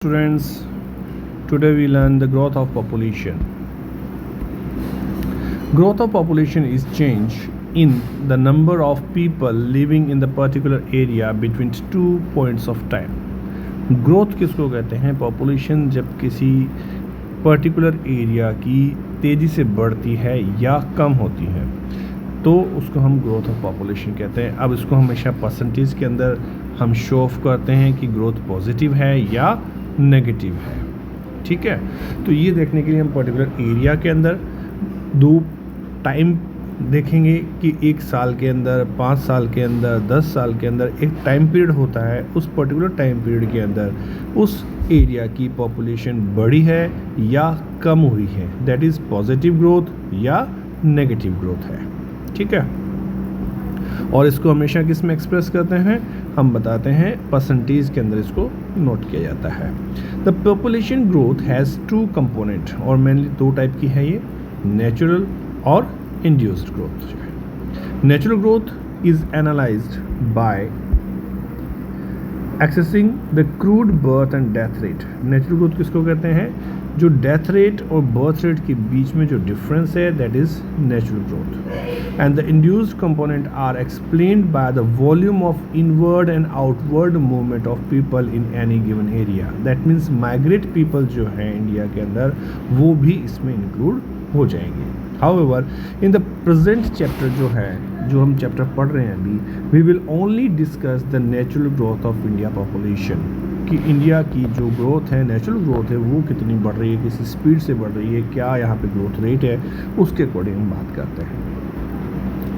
students, today we learn the growth of population. Growth of population is change in the number of people living in the particular area between 2 points of time. Growth किसको कहते हैं? Population जब किसी particular area की तेज़ी से बढ़ती है या कम होती है तो उसको हम ग्रोथ ऑफ पॉपुलेशन कहते हैं. अब इसको हमेशा परसेंटेज के अंदर हम शो ऑफ करते हैं कि ग्रोथ पॉजिटिव है या नेगेटिव है. ठीक है, तो ये देखने के लिए हम पर्टिकुलर एरिया के अंदर दो टाइम देखेंगे कि 1 साल के अंदर, 5 साल के अंदर, 10 साल के अंदर एक टाइम पीरियड होता है. उस पर्टिकुलर टाइम पीरियड के अंदर उस एरिया की पॉपुलेशन बढ़ी है या कम हुई है. दैट इज़ पॉजिटिव ग्रोथ या नेगेटिव ग्रोथ है. ठीक है, और इसको हमेशा किस में एक्सप्रेस करते हैं? हम बताते हैं परसेंटेज के अंदर इसको नोट किया जाता है. The population growth has 2 component, और मेनली 2 टाइप की है ये, नेचुरल और induced growth. Natural growth is analysed by accessing the crude birth and death rate. Natural growth किसको कहते हैं? जो डेथ रेट और बर्थ रेट के बीच में जो डिफरेंस है, that is natural growth. And the induced component are explained by the volume of inward and outward movement of people in any given area. That means migrate people जो हैं India के अंदर वो भी इसमें इंक्लूड हो जाएंगे. However, in the present chapter जो है, जो हम चैप्टर पढ़ रहे हैं अभी, we will only discuss the natural growth of India population. कि इंडिया की जो ग्रोथ है, नेचुरल ग्रोथ है, वो कितनी बढ़ रही है, किस स्पीड से बढ़ रही है, क्या यहाँ पे ग्रोथ रेट है, उसके अकॉर्डिंग हम बात करते हैं.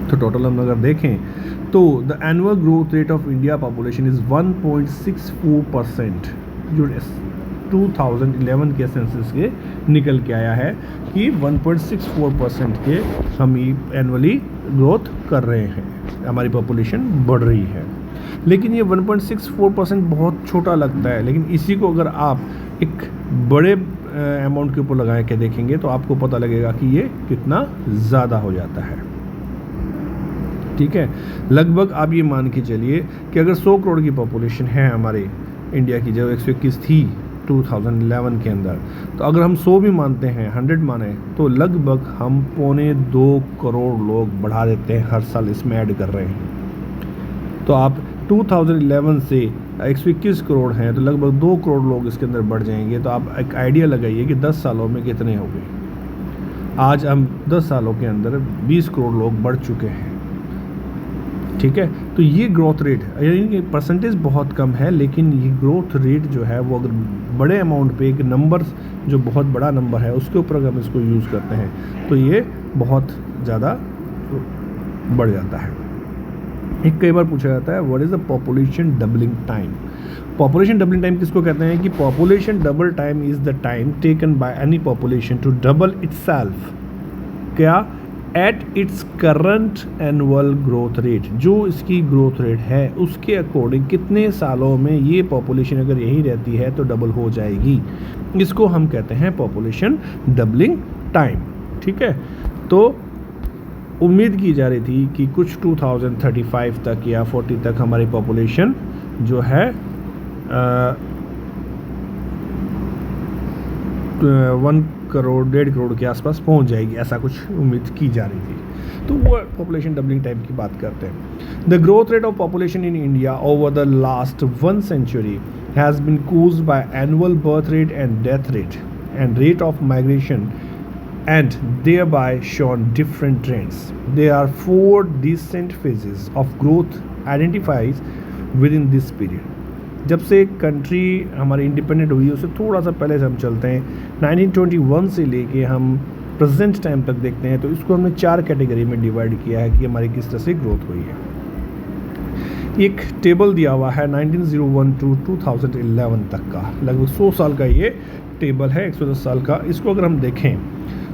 तो टोटल हम अगर देखें तो the annual growth rate of India population is 1.64%, जो 2011 के सेंसस के निकल के आया है कि 1.64% के हम एनुअली ग्रोथ कर रहे हैं, हमारी पॉपुलेशन बढ़ रही है. लेकिन ये 1.64% बहुत छोटा लगता है, लेकिन इसी को अगर आप एक बड़े अमाउंट के ऊपर लगा के देखेंगे तो आपको पता लगेगा कि ये कितना ज़्यादा हो जाता है. ठीक है, लगभग आप ये मान के चलिए कि अगर 100 करोड़ की पॉपुलेशन है हमारे इंडिया की, जो 121 थी 2011 के अंदर, तो अगर हम 100 भी मानते हैं, 100 माने, तो लगभग हम 1.25 करोड़ लोग बढ़ा देते हैं हर साल, इसमें ऐड कर रहे हैं. तो आप 2011 से 121 करोड़ हैं तो लगभग 2 करोड़ लोग इसके अंदर बढ़ जाएंगे. तो आप एक आइडिया लगाइए कि 10 सालों में कितने हो गए. आज हम 10 सालों के अंदर 20 करोड़ लोग बढ़ चुके हैं. ठीक है, तो ये ग्रोथ रेट, यानी कि परसेंटेज बहुत कम है, लेकिन ये ग्रोथ रेट जो है वो अगर बड़े अमाउंट पे एक नंबर, जो बहुत बड़ा नंबर है, उसके ऊपर अगर हम इसको यूज़ करते हैं तो ये बहुत ज़्यादा बढ़ जाता है. एक कई बार पूछा जाता है what is the population doubling time. Population doubling time किसको कहते हैं? कि population double time is the time taken by any population to double itself. क्या? At its current annual growth rate. जो इसकी ग्रोथ रेट है उसके अकॉर्डिंग कितने सालों में ये पॉपुलेशन अगर यही रहती है तो डबल हो जाएगी. इसको हम कहते हैं पॉपुलेशन डबलिंग टाइम. ठीक है, तो उम्मीद की जा रही थी कि कुछ 2035 तक या 40 तक हमारी पॉपुलेशन जो है 1 करोड़ 1.5 करोड़ के आसपास पहुंच जाएगी, ऐसा कुछ उम्मीद की जा रही थी. तो वो पॉपुलेशन डबलिंग टाइम की बात करते हैं. The growth rate of population in India over the last 1 century has been caused by annual birth rate and death rate and rate of migration and thereby shown different trends. There are 4 distinct phases of growth identified within this period. जब से country हमारी independent हुई उससे थोड़ा सा पहले से हम चलते हैं, 1921 से लेके हम प्रेजेंट टाइम तक देखते हैं, तो इसको हमने 4 कैटेगरी में डिवाइड किया है कि हमारी किस तरह से ग्रोथ हुई है. एक टेबल दिया हुआ है 1901 to 2011 तक का, लगभग 100 साल का ये टेबल है, 110 साल का. इसको अगर हम देखें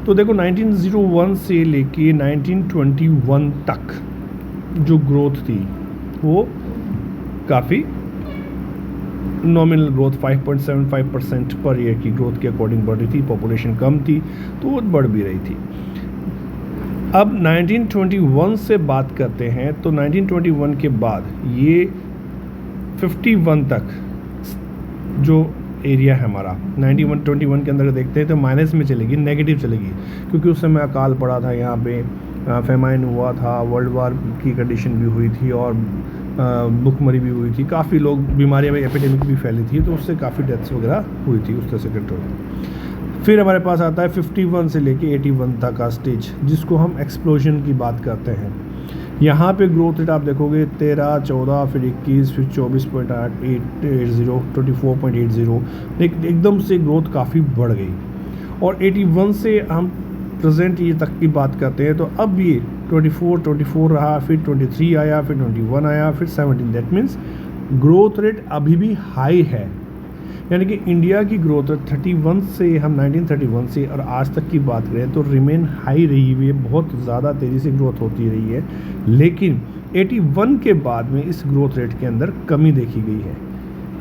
तो देखो 1901 से लेके 1921 तक जो ग्रोथ थी वो काफ़ी नॉमिनल ग्रोथ 5.75% पर ईयर की ग्रोथ के अकॉर्डिंग बढ़ रही थी. पॉपुलेशन कम थी तो वो बढ़ भी रही थी. अब 1921 से बात करते हैं तो 1921 के बाद ये 51 तक जो एरिया है हमारा 1921 के अंदर देखते हैं तो माइनस में चलेगी, नेगेटिव चलेगी, क्योंकि उस समय अकाल पड़ा था यहाँ पे, फेमाइन हुआ था, वर्ल्ड वार की कंडीशन भी हुई थी और भुखमरी भी हुई थी, काफ़ी लोग बीमारियाँ में एपिडेमिक भी फैली थी, तो उससे काफ़ी डेथ्स वगैरह हुई थी उस तरह से कंट्रोल। फिर हमारे पास आता है 51 से लेके 81 तक का स्टेज, जिसको हम एक्सप्लोजन की बात करते हैं। यहाँ पे ग्रोथ रेट आप देखोगे 13, 14, फिर 21, फिर 24.80, 24.80, एकदम से ग्रोथ काफ़ी बढ़ गई। और 81 से हम प्रेजेंट ये तक की बात करते हैं तो अब ये 24 रहा, फिर 23 आया, फिर 21 आया, फिर 17। दैट मीन्स ग्रोथ रेट अभी भी हाई है, यानी कि इंडिया की ग्रोथ रेट 31 से हम 1931 से और आज तक की बात करें तो रिमेन हाई रही हुई है, बहुत ज़्यादा तेज़ी से ग्रोथ होती रही है। लेकिन 81 के बाद में इस ग्रोथ रेट के अंदर कमी देखी गई है।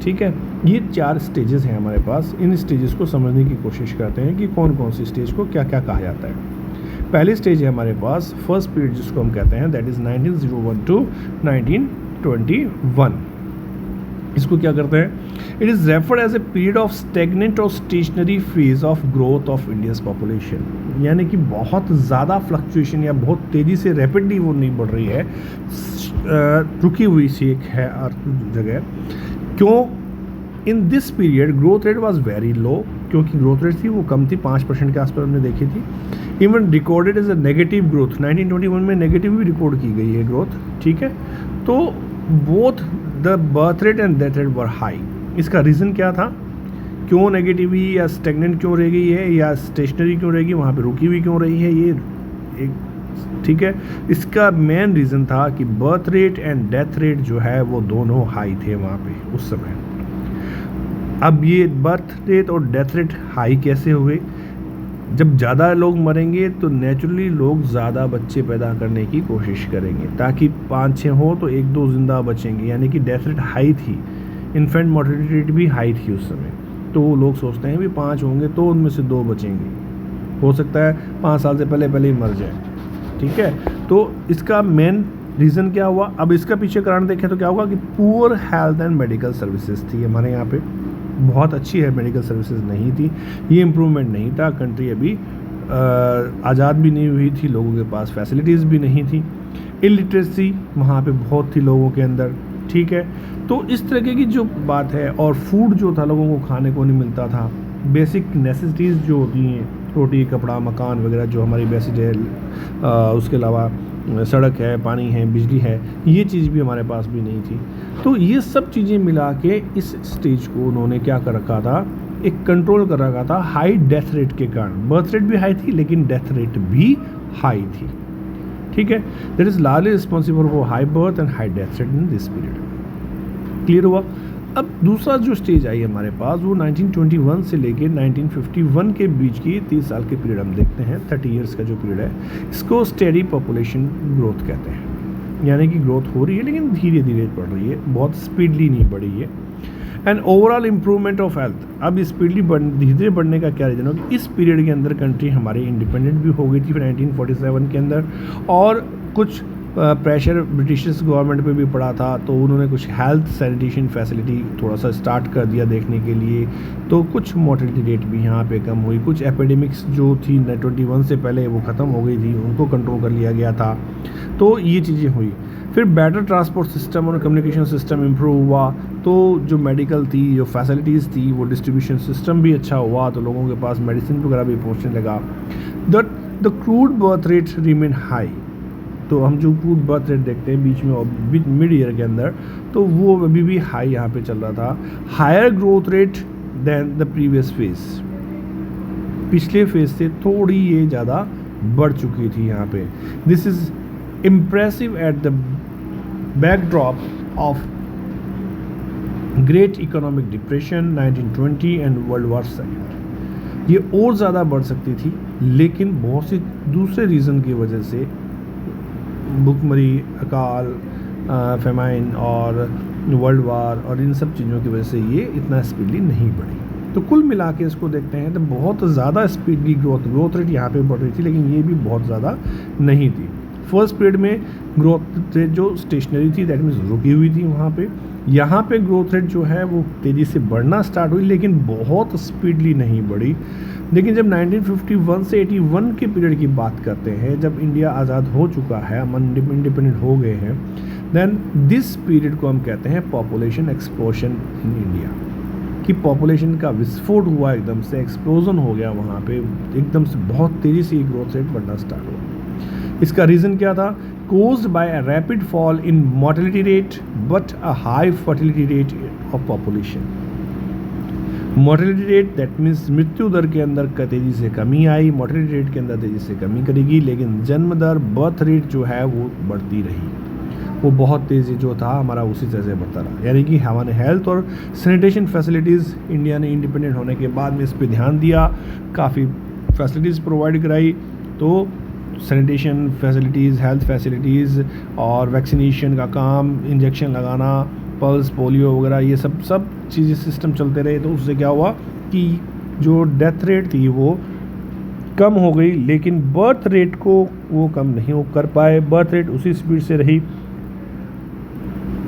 ठीक है, ये 4 स्टेजेस हैं हमारे पास। इन स्टेजेस को समझने की कोशिश करते हैं कि कौन कौन सी स्टेज को क्या क्या कहा जाता है। पहली स्टेज है हमारे पास फर्स्ट पीरियड, जिसको हम कहते हैं दैट इज़ 1901 टू 1921। इसको क्या करते हैं, it is referred as a period of stagnant और stationary phase of growth of India's population, यानी कि बहुत ज़्यादा फ्लक्चुएशन या बहुत तेज़ी से रैपिडली वो नहीं बढ़ रही है, रुकी हुई सी एक है जगह। क्यों? In this period growth rate was very low, क्योंकि ग्रोथ रेट थी वो कम थी, 5% के आसपास हमने देखी थी। Even recorded as a negative growth, 1921 में नेगेटिव भी रिकॉर्ड की गई है ग्रोथ। ठीक है, तो both the birth rate and death rate were high. इसका रीज़न क्या था, क्यों नेगेटिव हुई या स्टेगनेंट क्यों रह गई है या स्टेशनरी क्यों रहेगी, वहाँ पे रुकी हुई क्यों रही है, ये एक ठीक है। इसका मेन रीज़न था कि birth rate and death rate जो है वो दोनों हाई थे वहाँ पे उस समय। अब ये बर्थ रेट और डेथ रेट हाई कैसे हुए? जब ज़्यादा लोग मरेंगे तो नेचुरली लोग ज़्यादा बच्चे पैदा करने की कोशिश करेंगे, ताकि 5-6 हो तो 1-2 ज़िंदा बचेंगे, यानी कि डेथ रेट हाई थी, इन्फेंट मोर्टेलिटी रेट भी हाई थी उस समय। तो लोग सोचते हैं भी 5 होंगे तो उनमें से 2 बचेंगे, हो सकता है 5 साल से पहले ही मर जाए। ठीक है, तो इसका मेन रीज़न क्या हुआ? अब इसका पीछे कारण देखें तो क्या होगा कि poor health and medical services थी हमारे यहाँ पे, बहुत अच्छी है मेडिकल सर्विसेज नहीं थी, ये इम्प्रूवमेंट नहीं था। कंट्री अभी आज़ाद भी नहीं हुई थी, लोगों के पास फैसिलिटीज़ भी नहीं थी, इलिटरेसी वहाँ पे बहुत थी लोगों के अंदर। ठीक है, तो इस तरीके की जो बात है, और फूड जो था लोगों को खाने को नहीं मिलता था, बेसिक नेसेसिटीज़ जो होती हैं, रोटी, कपड़ा, मकान वगैरह जो हमारी बेसिक है, उसके अलावा सड़क है, पानी है, बिजली है, ये चीज़ भी हमारे पास भी नहीं थी। तो ये सब चीज़ें मिला के इस स्टेज को उन्होंने क्या कर रखा था, एक कंट्रोल कर रखा था हाई डेथ रेट के कारण। बर्थ रेट भी हाई थी लेकिन डेथ रेट भी हाई थी। ठीक है, that is largely responsible for high birth and high death rate in this period. Clear हुआ? अब दूसरा जो स्टेज आई हमारे पास वो 1921 से लेके 1951 के बीच की 30 साल के पीरियड हम देखते हैं, 30 इयर्स का जो पीरियड है, इसको स्टेडी पॉपुलेशन ग्रोथ कहते हैं। यानी कि ग्रोथ हो रही है लेकिन धीरे धीरे बढ़ रही है, बहुत स्पीडली नहीं बढ़ी है। And overall improvement of health, अब स्पीडली धीरे धीरे बढ़ने का क्या रीज़न हो कि इस पीरियड के अंदर कंट्री हमारी इंडिपेंडेंट भी हो गई थी 1947 के अंदर, और कुछ प्रेशर ब्रिटिश गवर्नमेंट पे भी पड़ा था, तो उन्होंने कुछ हेल्थ सैनिटेशन फैसिलिटी थोड़ा सा स्टार्ट कर दिया देखने के लिए, तो कुछ मोर्टेलिटी रेट भी यहाँ पे कम हुई, कुछ एपिडेमिक्स जो थी 21 से पहले वो ख़त्म हो गई थी, उनको कंट्रोल कर लिया गया था। तो ये चीज़ें हुई। फिर बेटर ट्रांसपोर्ट सिस्टम और कम्युनिकेशन सिस्टम इम्प्रूव हुआ, तो जो मेडिकल थी, जो फैसिलिटीज़ थी, वो डिस्ट्रीब्यूशन सिस्टम भी अच्छा हुआ, तो लोगों के पास मेडिसिन वगैरह भी पहुँचने लगा। The crude birth rate remain high, तो हम जो क्रूड बर्थ रेट देखते हैं बीच में मिड ईयर के अंदर, तो वो अभी भी हाई यहाँ पे चल रहा था। Higher growth rate than the previous phase, पिछले फेज से थोड़ी ये ज़्यादा बढ़ चुकी थी यहाँ पे। This is impressive at the backdrop of great economic depression 1920 and world war second. ये और ज़्यादा बढ़ सकती थी, लेकिन बहुत सी दूसरे रीज़न की वजह से, भुखमरी, अकाल, फेमाइन और वर्ल्ड वार और इन सब चीज़ों की वजह से ये इतना स्पीडली नहीं बढ़ी। तो कुल मिला के इसको देखते हैं तो बहुत ज़्यादा स्पीडली ग्रोथ रेट यहाँ पे बढ़ रही थी, लेकिन ये भी बहुत ज़्यादा नहीं थी। फर्स्ट पीरियड में ग्रोथ रेट जो स्टेशनरी थी, दैट मीन्स रुकी हुई थी वहाँ पे। यहाँ पे ग्रोथ रेट जो है वो तेज़ी से बढ़ना स्टार्ट हुई, लेकिन बहुत स्पीडली नहीं बढ़ी। लेकिन जब 1951 से 81 के पीरियड की बात करते हैं, जब इंडिया आज़ाद हो चुका है, हम इंडिपेंडेंट हो गए हैं, देन दिस पीरियड को हम कहते हैं पॉपुलेशन एक्सप्लोशन इन इंडिया, कि पॉपुलेशन का विस्फोट हुआ, एकदम से एक्सप्लोजन हो गया वहाँ पे, एकदम से बहुत तेज़ी से ग्रोथ रेट बढ़ना स्टार्ट हुआ। इसका रीज़न क्या था? caused by a rapid fall in mortality rate but a high fertility rate of population. Mortality rate that means मृत्यु दर के अंदर तेज़ी से कमी आई, मोर्टेलिटी रेट के अंदर तेज़ी से कमी करेगी, लेकिन जन्म दर बर्थ रेट जो है वो बढ़ती रही, वो बहुत तेज़ी जो था हमारा उसी तरह से बढ़ता रहा। यानी कि हमारे हेल्थ और सैनिटेशन फैसिलिटीज़ इंडिया ने इंडिपेंडेंट होने के बाद में इस पर ध्यान दिया, काफ़ी फैसिलिटीज़ प्रोवाइड कराई। तो सैनिटेशन फैसिलिटीज़, हेल्थ फैसिलिटीज़ और वैक्सीनेशन का काम, इंजेक्शन लगाना, पल्स, पोलियो वगैरह, ये सब चीज़ें सिस्टम चलते रहे। तो उससे क्या हुआ कि जो डेथ रेट थी वो कम हो गई, लेकिन बर्थ रेट को वो कम नहीं कर पाए, बर्थ रेट उसी स्पीड से रही।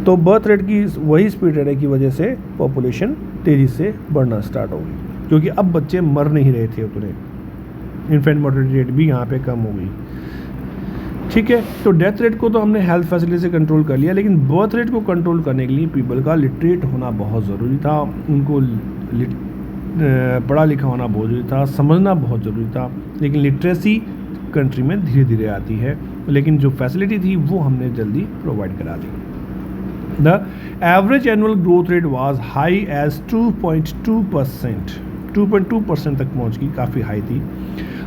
तो बर्थ रेट की वही स्पीड रहने की वजह से पॉपुलेशन तेज़ी से बढ़ना स्टार्ट हो गई, क्योंकि अब बच्चे मर नहीं रहे थे उतने, इन्फेंट मोर्टेलिटी रेट भी यहाँ पे कम हो गई। ठीक है, तो डेथ रेट को तो हमने हेल्थ फैसिलिटी से कंट्रोल कर लिया, लेकिन बर्थ रेट को कंट्रोल करने के लिए पीपल का लिटरेट होना बहुत ज़रूरी था, उनको पढ़ा लिखा होना बहुत ज़रूरी था, समझना बहुत ज़रूरी था। लेकिन लिटरेसी कंट्री में धीरे धीरे आती है, लेकिन जो फैसिलिटी थी वो हमने जल्दी प्रोवाइड करा दी। The average annual growth rate was high as 2.2%, 2.2% तक पहुँच गई, काफ़ी हाई थी।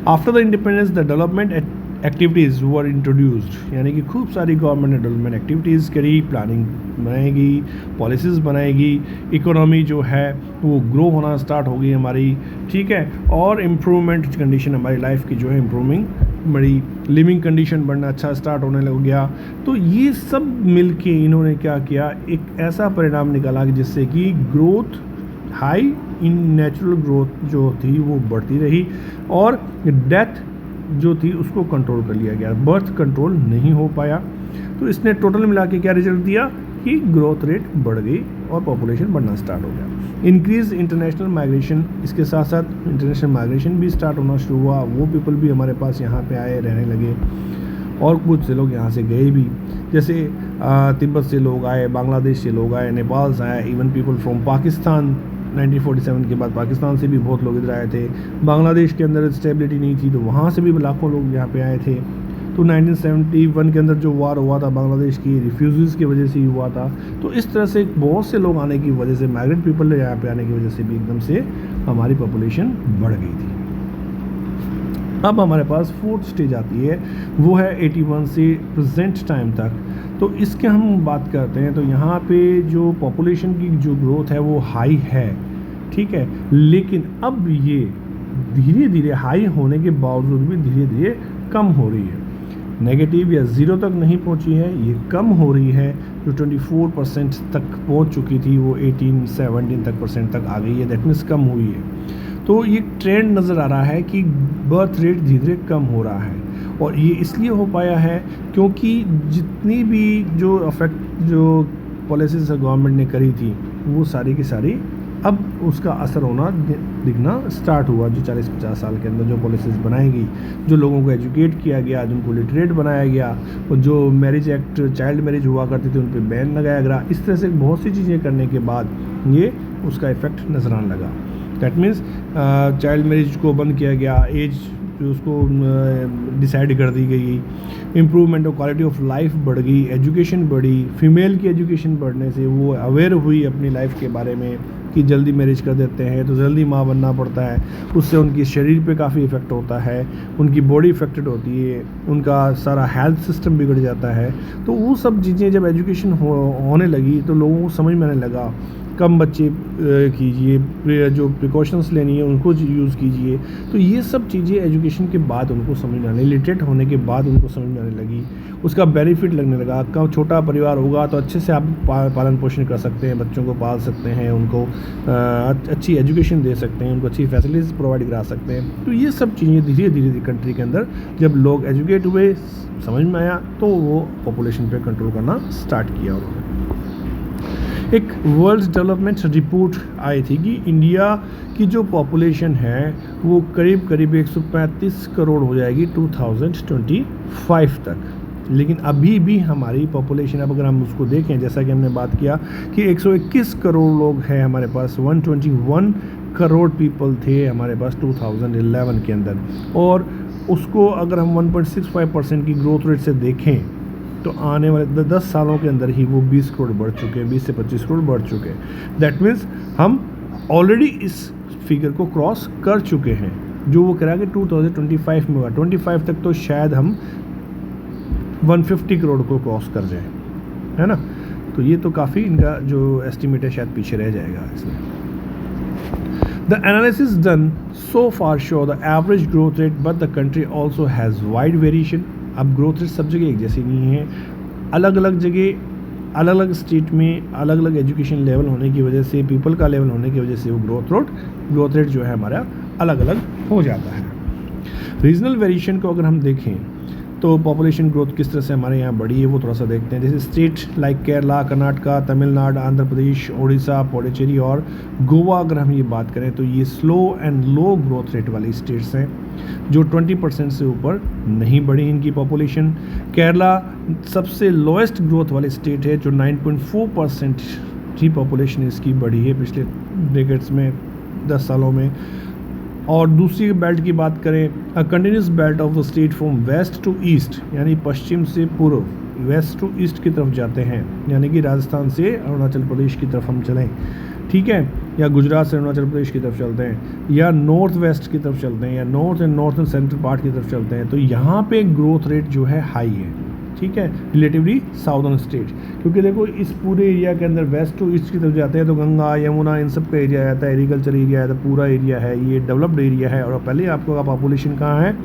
After the independence the development activities were introduced, यानी कि खूब सारी गवर्नमेंट ने डेवलपमेंट एक्टिविटीज़ करी, प्लानिंग बनाएगी, पॉलिसीज़ बनाएगी, इकोनॉमी जो है वो ग्रो होना स्टार्ट हो गई हमारी। ठीक है, और इम्प्रूवमेंट कंडीशन हमारी लाइफ की जो है इम्प्रूविंग, बड़ी लिविंग कंडीशन बढ़ना अच्छा स्टार्ट होने लग गया। तो ये सब मिल के इन्होंने क्या किया, एक ऐसा परिणाम निकाला कि जिससे कि growth high in natural growth जो थी वो बढ़ती रही, और डेथ जो थी उसको कंट्रोल कर लिया गया, बर्थ कंट्रोल नहीं हो पाया। तो इसने टोटल मिला के क्या रिजल्ट दिया कि ग्रोथ रेट बढ़ गई और पॉपुलेशन बढ़ना स्टार्ट हो गया। इंक्रीज इंटरनेशनल माइग्रेशन, इसके साथ साथ इंटरनेशनल माइग्रेशन भी स्टार्ट होना शुरू हुआ, वो पीपल भी हमारे पास यहाँ पे आए, रहने लगे, और कुछ से लोग यहाँ से गए भी, जैसे तिब्बत से लोग आए, बांग्लादेश से लोग आए, नेपाल से आए, इवन पीपल फ्रॉम पाकिस्तान। 1947 के बाद पाकिस्तान से भी बहुत लोग इधर आए थे, बांग्लादेश के अंदर स्टेबिलिटी नहीं थी तो वहाँ से भी लाखों लोग यहाँ पे आए थे। तो 1971 के अंदर जो वार हुआ था बांग्लादेश की रिफ्यूजीज़ की वजह से ही हुआ था। तो इस तरह से बहुत से लोग आने की वजह से, माइग्रेंट पीपल यहाँ पे आने की वजह से भी एकदम से हमारी पॉपुलेशन बढ़ गई थी। अब हमारे पास फोर्थ स्टेज आती है, वो है 81 से प्रेजेंट टाइम तक। तो इसके हम बात करते हैं तो यहाँ पे जो पॉपुलेशन की जो ग्रोथ है वो हाई है, ठीक है, लेकिन अब ये धीरे धीरे हाई होने के बावजूद भी धीरे धीरे कम हो रही है, नेगेटिव या ज़ीरो तक नहीं पहुँची है, ये कम हो रही है। जो 24% तक पहुँच चुकी थी वो 18-17 तक आ गई है, दैट मीन्स कम हुई है। तो ये ट्रेंड नज़र आ रहा है कि बर्थ रेट धीरे धीरे कम हो रहा है, और ये इसलिए हो पाया है क्योंकि जितनी भी जो पॉलिसीज़ गवर्नमेंट ने करी थी वो सारी की सारी अब उसका असर होना दिखना स्टार्ट हुआ। जो 40-50 साल के अंदर जो पॉलिसीज़ बनाई गई, जो लोगों को एजुकेट किया गया, जिनको लिटरेट बनाया गया, और जो मैरिज एक्ट, चाइल्ड मैरिज हुआ करती थी उन पर बैन लगाया गया, इस तरह से बहुत सी चीज़ें करने के बाद ये उसका इफ़ेक्ट नज़र आने लगा। दैट मीन्स चाइल्ड मैरिज को बंद किया गया, एज जो उसको डिसाइड कर दी गई, improvement of quality of life बढ़ गई, एजुकेशन बढ़ी, फीमेल की एजुकेशन बढ़ने से वो अवेयर हुई अपनी लाइफ के बारे में कि जल्दी मैरिज कर देते हैं तो जल्दी माँ बनना पड़ता है, उससे उनकी शरीर पे काफ़ी इफ़ेक्ट होता है, उनकी बॉडी इफेक्टेड होती है, उनका सारा हेल्थ सिस्टम बिगड़ जाता है। तो वो सब चीज़ें जब एजुकेशन होने लगी तो लोगों को समझ में आने लगा कम बच्चे कीजिए, जो प्रिकॉशंस लेनी है उनको यूज़ कीजिए। तो ये सब चीज़ें एजुकेशन के बाद उनको समझ में आने, लिटरेट होने के बाद उनको समझ में आने लगी, उसका बेनिफिट लगने लगा। आपका छोटा परिवार होगा तो अच्छे से आप पालन पोषण कर सकते हैं, बच्चों को पाल सकते हैं, उनको अच्छी एजुकेशन दे सकते हैं, उनको अच्छी फैसिलिटीज़ प्रोवाइड करा सकते हैं। तो ये सब चीज़ें धीरे धीरे कंट्री के अंदर जब लोग एजुकेट हुए, समझ में आया, तो वो पॉपुलेशन पे कंट्रोल करना स्टार्ट किया उन्होंने। एक वर्ल्ड डेवलपमेंट रिपोर्ट आई थी कि इंडिया की जो पॉपुलेशन है वो करीब करीब 135 करोड़ हो जाएगी 2025 तक। लेकिन अभी भी हमारी पॉपुलेशन, अब अगर हम उसको देखें, जैसा कि हमने बात किया कि 121 करोड़ लोग हैं हमारे पास, 121 करोड़ पीपल थे हमारे पास 2011 के अंदर, और उसको अगर हम 1.65% की ग्रोथ रेट से देखें तो आने वाले 10 सालों के अंदर ही वो 20 करोड़ बढ़ चुके हैं, 20 से 25 करोड़ बढ़ चुके हैं। दैट मीन्स हम ऑलरेडी इस फिगर को क्रॉस कर चुके हैं, जो वो कह रहा है कि 2025 में हुआ। 25 तक तो शायद हम 150 करोड़ को क्रॉस कर जाए, है ना। तो ये तो काफ़ी इनका जो एस्टिमेट है शायद पीछे रह जाएगा इसमें। The analysis done so far show the average growth rate, but the country also has wide variation. अब ग्रोथ रेट सब जगह एक जैसी नहीं है, अलग अलग जगह, अलग अलग स्टेट में अलग अलग एजुकेशन लेवल होने की वजह से, पीपल का लेवल होने की वजह से वो ग्रोथ रेट जो है हमारा अलग अलग हो जाता है। रीजनल वेरिएशन को अगर हम देखें तो पॉपुलेशन ग्रोथ किस तरह से हमारे यहाँ बढ़ी है वो थोड़ा सा देखते हैं। जैसे स्टेट लाइक केरला, कर्नाटका, तमिलनाडु, आंध्र प्रदेश, उड़ीसा, पुडुचेरी और गोवा, अगर हम ये बात करें तो ये slow and low growth rate वाली स्टेट्स हैं, जो 20% से ऊपर नहीं बढ़ी इनकी पॉपुलेशन। केरला सबसे लोएस्ट ग्रोथ वाली स्टेट है, जो 9.4% ही पॉपुलेशन इसकी बढ़ी है पिछले डेकेड्स में, 10 सालों में। और दूसरी बेल्ट की बात करें, a continuous belt of the state from west to east, यानी पश्चिम से पूर्व, वेस्ट टू ईस्ट की तरफ जाते हैं, यानी कि राजस्थान से अरुणाचल प्रदेश की तरफ हम चलें, ठीक है, या गुजरात से अरुणाचल प्रदेश की तरफ चलते हैं, या नॉर्थ वेस्ट की तरफ चलते हैं, या नॉर्थ एंड सेंट्रल पार्ट की तरफ चलते हैं, तो यहाँ पे ग्रोथ रेट जो है हाई है, ठीक है, रिलेटिवली साउदर्न स्टेट। क्योंकि देखो इस पूरे एरिया के अंदर वेस्ट टू ईस्ट की तरफ जाते हैं तो गंगा, यमुना, इन सब का एरिया आता है, एग्रीकल्चर एरिया है, तो पूरा एरिया है, ये डेवलप्ड एरिया है। और पहले आपको पॉपुलेशन कहाँ है,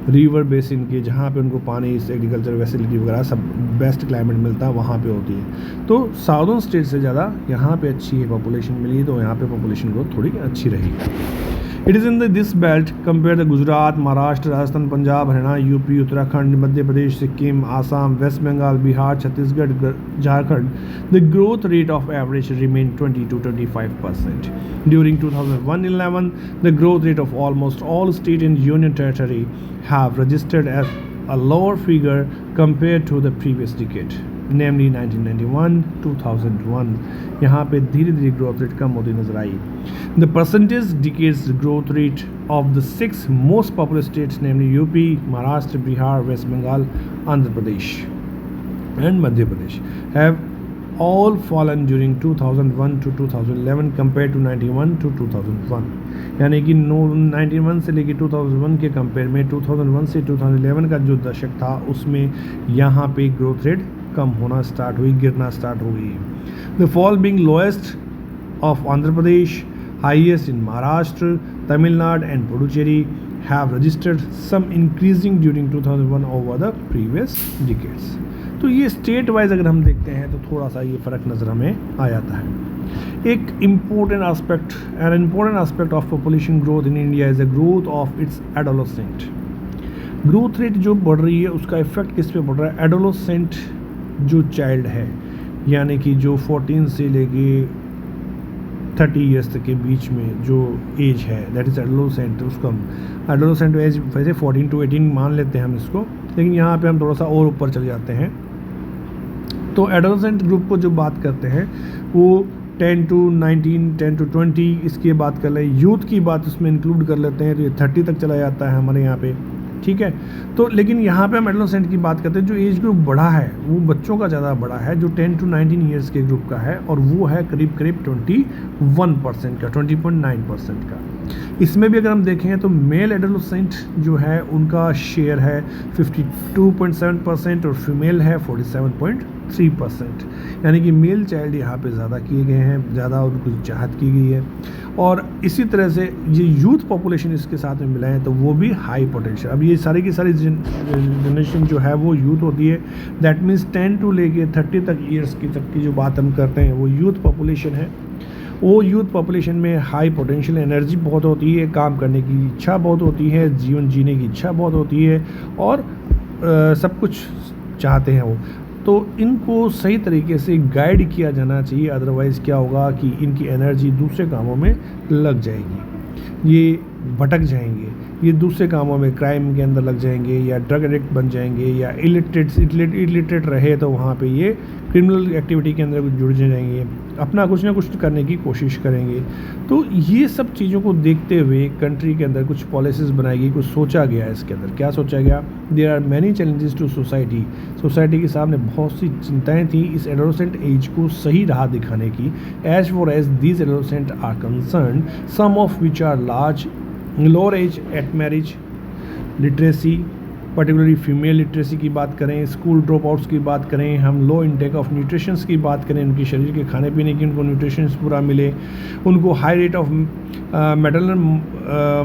रिवर बेसिन के, जहाँ पे उनको पानी, एग्रीकल्चर फैसिलिटी वगैरह सब बेस्ट क्लाइमेट मिलता है, वहाँ पे होती है। तो साउदर्न स्टेट से ज़्यादा यहाँ पे अच्छी है पॉपुलेशन मिली, तो यहाँ पे पॉपुलेशन ग्रोथ थोड़ी अच्छी रही। It is in this belt compare the Gujarat, Maharashtra, Rajasthan, Punjab, Haryana, UP, Uttarakhand, Madhya Pradesh, Sikkim, Assam, west Bengal, Bihar, Chhattisgarh, Jharkhand, the growth rate of average remain 20 to 25%. During 2011, the growth rate of almost all state and union territory have registered as a lower figure compared to the previous decade, namely 1991-2001. यहाँ पे धीरे धीरे growth rate कम होती नजर आई। The percentage decades growth rate of the 6 most populous states, namely UP, Maharashtra, Bihar, West Bengal, Andhra Pradesh and Madhya Pradesh, have all fallen during 2001 to 2011 compared to 91 to 2001. यानी कि 91 से लेकर 2001 के compare में 2001 से 2011 का जो दशक था उसमें यहाँ पे ग्रोथ रेट कम होना स्टार्ट हुई, गिरना स्टार्ट हो गई। The fall being lowest of Andhra Pradesh, highest in Maharashtra, Tamil Nadu and Puducherry have registered some increasing during 2001 over the previous decades. तो ये स्टेट वाइज अगर हम देखते हैं तो थोड़ा सा ये फ़र्क नज़र हमें आ जाता है। एक important aspect of population growth in India is the growth of its adolescent. Growth rate जो बढ़ रही है उसका इफेक्ट किस पे पड़ रहा है, एडोलेसेंट जो चाइल्ड है, यानी कि जो 14 से लेके 30 ईयर्स तक के बीच में जो एज है, दैट इज़ एडोलेसेंट। उसको हम एडोलेसेंट एज वैसे 14 to 18 मान लेते हैं हम इसको, लेकिन यहाँ पे हम थोड़ा सा और ऊपर चले जाते हैं। तो एडोलेसेंट ग्रुप को जो बात करते हैं वो 10 to 19, 10 to 20, इसकी बात कर लें, यूथ की बात उसमें इंक्लूड कर लेते हैं तो ये 30 तक चला जाता है हमारे यहाँ पे, ठीक है। तो लेकिन यहाँ पे हम एडोलेसेंट की बात करते हैं, जो एज ग्रुप बड़ा है वो बच्चों का ज़्यादा बड़ा है, जो 10 to 19 ईयर्स के ग्रुप का है, और वो है करीब 21% का, 20.9% का। इसमें भी अगर हम देखें तो मेल एडोलेसेंट जो है उनका शेयर है 52.7% और फीमेल है 47.3%। 3%, यानी कि मेल चाइल्ड यहाँ पे ज़्यादा किए गए हैं, ज़्यादा उनको चाहत की गई है। और इसी तरह से ये यूथ पॉपुलेशन इसके साथ में मिलाएं तो वो भी हाई पोटेंशियल। अब ये सारी की सारी जनरेशन जो है वो यूथ होती है, दैट मीन्स 10 to लेके 30 तक ईयर्स की तक की जो बात हम करते हैं वो यूथ पॉपुलेशन है। वो यूथ पॉपुलेशन में हाई पोटेंशियल एनर्जी बहुत होती है, काम करने की इच्छा बहुत होती है, जीवन जीने की इच्छा बहुत होती है और सब कुछ चाहते हैं वो। तो इनको सही तरीके से गाइड किया जाना चाहिए, अदरवाइज़ क्या होगा कि इनकी एनर्जी दूसरे कामों में लग जाएगी, ये भटक जाएंगे, ये दूसरे कामों में क्राइम के अंदर लग जाएंगे या ड्रग एडिक्ट बन जाएंगे या इलिटरेट रहे तो वहाँ पे ये क्रिमिनल एक्टिविटी के अंदर जुड़ जाएंगे, अपना कुछ ना कुछ करने की कोशिश करेंगे। तो ये सब चीज़ों को देखते हुए कंट्री के अंदर कुछ पॉलिसीज़ बनाएगी, कुछ सोचा गया है। इसके अंदर क्या सोचा गया, there are many challenges to society के सामने बहुत सी चिंताएं थी इस एडोलेसेंट एज को सही राह दिखाने की। Age for age these adolescent are concern, some of which are lower age at marriage, literacy, particularly female literacy की बात करें, स्कूल ड्रॉप आउट्स की बात करें, हम लो इनटेक ऑफ न्यूट्रिशंस की बात करें, उनके शरीर के खाने पीने की उनको न्यूट्रिशंस पूरा मिले, उनको high rate of maternal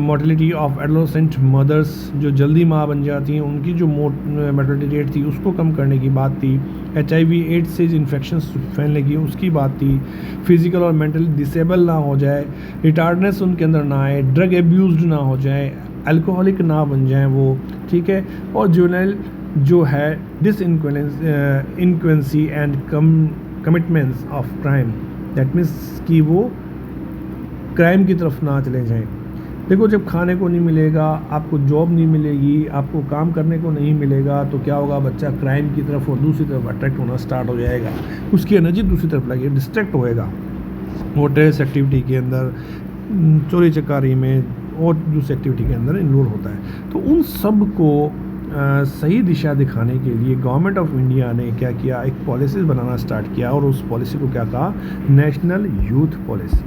mortality of adolescent mothers, जो जल्दी माँ बन जाती हैं, उनकी जो मोर्टेलिटी रेट थी उसको कम करने की बात थी, HIV एड्स से इन्फेक्शंस फैलने की उसकी बात थी, फिजिकल और मेंटली डिसेबल ना हो जाए, रिटार्डनेस उनके अंदर ना आए, ड्रग एब्यूज ना हो जाए, अल्कोहलिक ना बन जाएं वो, ठीक है। और जुवेनाइल जो है delinquency and commitments of crime, that means कि वो क्राइम की तरफ ना चले जाएं। देखो, जब खाने को नहीं मिलेगा, आपको जॉब नहीं मिलेगी, आपको काम करने को नहीं मिलेगा, तो क्या होगा, बच्चा क्राइम की तरफ और दूसरी तरफ अट्रैक्ट होना स्टार्ट हो जाएगा, उसकी एनर्जी दूसरी तरफ लगेगी, डिस्ट्रैक्ट होएगा, वो टेररिस्ट एक्टिविटी के अंदर, चोरी चकारी में और दूसरी एक्टिविटी के अंदर इन्वॉल्व होता है। तो उन सब को सही दिशा दिखाने के लिए गवर्नमेंट ऑफ इंडिया ने क्या किया, एक पॉलिसीज़ बनाना स्टार्ट किया और उस पॉलिसी को क्या कहा, नेशनल यूथ पॉलिसी,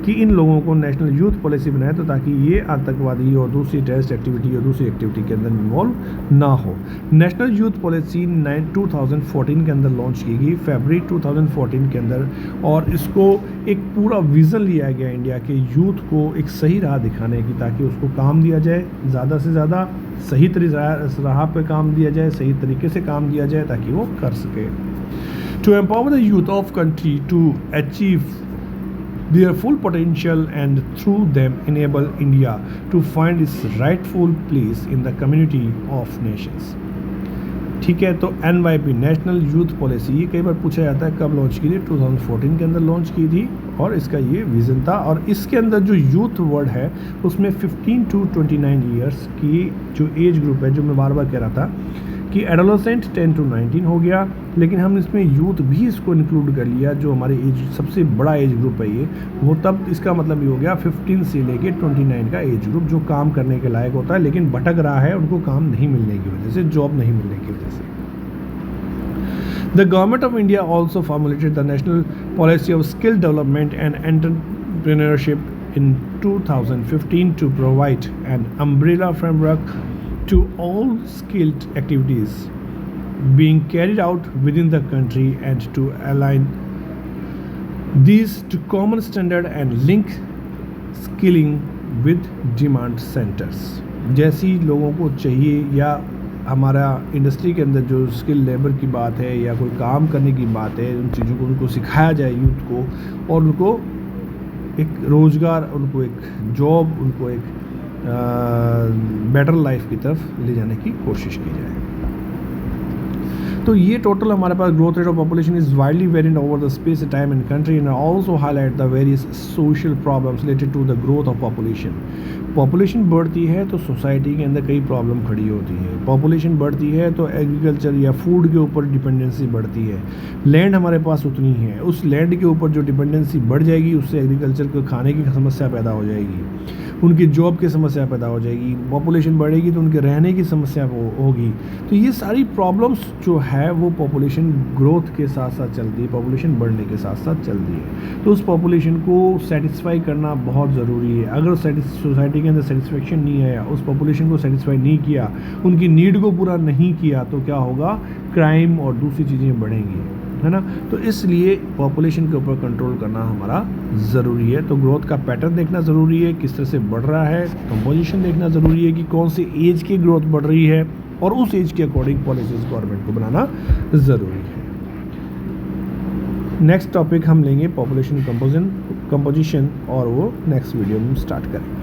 कि इन लोगों को नेशनल यूथ पॉलिसी बनाए तो ताकि ये आतंकवादी और दूसरी टेररिस्ट एक्टिविटी और दूसरी एक्टिविटी के अंदर इन्वॉल्व ना हो। नेशनल यूथ पॉलिसी 2014 के अंदर लॉन्च की गई, फरवरी 2014 के अंदर, और इसको एक पूरा विज़न लिया गया इंडिया के यूथ को एक सही राह दिखाने की, ताकि उसको काम दिया जाए, ज़्यादा से ज़्यादा सही राह पे काम दिया जाए, सही तरीके से काम दिया जाए ताकि वो कर सके। To empower the youth of country to achieve their full potential and through them enable India to find its rightful place in the community of nations। ठीक है, तो NYP नेशनल यूथ पॉलिसी, ये कई बार पूछा जाता है कब लॉन्च की थी, 2014 के अंदर लॉन्च की थी और इसका ये विज़न था। और इसके अंदर जो यूथ वर्ड है उसमें 15 to 29 ईयर्स की जो एज ग्रुप है, जो मैं बार बार कह रहा था कि एडोलेसेंट 10 to 19 हो गया, लेकिन हम इसमें यूथ भी इसको इंक्लूड कर लिया, जो हमारे एज सबसे बड़ा एज ग्रुप है ये, वो तब इसका मतलब ये हो गया 15 से लेके 29 का एज ग्रुप, जो काम करने के लायक होता है लेकिन भटक रहा है, उनको काम नहीं मिलने की वजह से, जॉब नहीं मिलने की वजह से। The Government of India also formulated the national policy of skill development and entrepreneurship in 2015 to provide an umbrella framework to all skilled activities being carried out within the country and to align these to common standard and link skilling with demand centers। जैसी लोगों को चाहिए या हमारा industry के अंदर जो skill labour की बात है या कोई काम करने की बात है, उन चीज़ों को उनको सिखाया जाए यूथ को, और उनको एक रोज़गार, उनको एक जॉब, उनको एक बेटर लाइफ की तरफ ले जाने की कोशिश की जाए। तो ये टोटल हमारे पास growth rate of population is widely variant over the space time and country and also highlight the various social problems related to the growth of population. Population बढ़ती है तो सोसाइटी के अंदर कई प्रॉब्लम खड़ी होती है, पॉपुलेशन बढ़ती है तो एग्रीकल्चर या फूड के ऊपर डिपेंडेंसी बढ़ती है, लैंड हमारे पास उतनी है, उस लैंड के ऊपर जो डिपेंडेंसी बढ़ जाएगी उससे एग्रीकल्चर को खाने की समस्या पैदा हो जाएगी, उनकी जॉब की समस्या पैदा हो जाएगी, पॉपुलेशन बढ़ेगी तो उनके रहने की समस्या होगी। तो ये सारी प्रॉब्लम्स जो है वो पॉपुलेशन ग्रोथ के साथ साथ चलती है, पॉपुलेशन बढ़ने के साथ साथ चलती है। तो उस पॉपुलेशन को सेटिस्फाई करना बहुत ज़रूरी है। अगर सोसाइटी के अंदर सेटिस्फेक्शन नहीं आया, उस पॉपुलेशन को सेटिस्फाई नहीं किया, उनकी नीड को पूरा नहीं किया, तो क्या होगा, क्राइम और दूसरी चीज़ें बढ़ेंगी, है ना। तो इसलिए पॉपुलेशन के ऊपर कंट्रोल करना हमारा ज़रूरी है। तो ग्रोथ का पैटर्न देखना ज़रूरी है, किस तरह से बढ़ रहा है, कंपोजिशन देखना ज़रूरी है कि कौन सी एज की ग्रोथ बढ़ रही है, और उस एज के अकॉर्डिंग पॉलिसीज़ गवर्नमेंट को बनाना ज़रूरी है। नेक्स्ट टॉपिक हम लेंगे पॉपुलेशन कंपोजिशन, और वो नेक्स्ट वीडियो में स्टार्ट करेंगे।